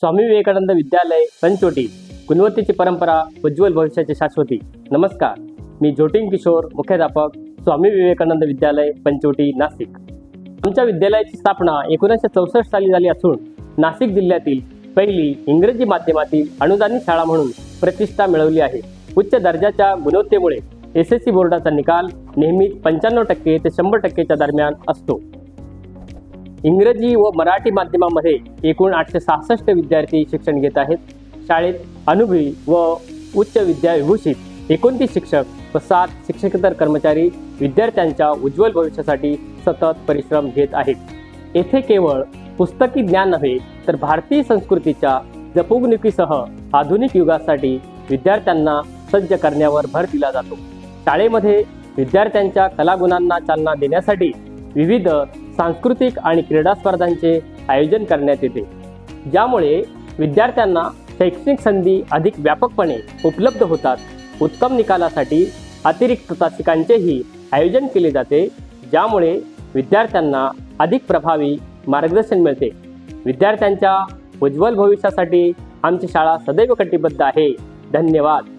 स्वामी विवेकानंद विद्यालय पंचवटी, गुणवत्तेची परंपरा, उज्ज्वल भविष्याची शाश्वती। नमस्कार, मी ज्योतिन किशोर, मुख्याध्यापक, स्वामी विवेकानंद विद्यालय पंचवटी, नाशिक। आमच्या विद्यालयाची स्थापना 1964 साली झाली असून नाशिक जिल्ह्यातील पहिली इंग्रजी माध्यमातील अनुदानित शाळा म्हणून प्रतिष्ठा मिळवली आहे। उच्च दर्जाच्या गुणवत्तेमुळे SSC बोर्डाचा निकाल नेहमीच 95% ते 100% दरम्यान असतो। इंग्रजी व मराठी माध्यमामध्ये एकूण 866 विद्यार्थी शिक्षण घेत आहेत। शाळेत अनुभवी व उच्च विद्याविभूषित 29 शिक्षक व 7 शिक्षकेतर कर्मचारी विद्यार्थ्यांच्या उज्ज्वल भविष्यासाठी सतत परिश्रम घेत आहेत। येथे केवळ पुस्तकी ज्ञान नव्हे तर भारतीय संस्कृतीच्या जपणुकीसह आधुनिक युगासाठी विद्यार्थ्यांना सज्ज करण्यावर भर दिला जातो। शाळेमध्ये विद्यार्थ्यांच्या कलागुणांना चालना देण्यासाठी विविध सांस्कृतिक आणि क्रीडा स्पर्धांचे आयोजन करण्यात येते, ज्यामुळे विद्यार्थ्यांना शैक्षणिक संधी अधिक व्यापकपणे उपलब्ध होतात। उत्तम निकालासाठी अतिरिक्त तासिकांचेही आयोजन केले जाते, ज्यामुळे विद्यार्थ्यांना अधिक प्रभावी मार्गदर्शन मिळते। विद्यार्थ्यांच्या उज्ज्वल भविष्यासाठी आमची शाळा सदैव कटिबद्ध आहे। धन्यवाद।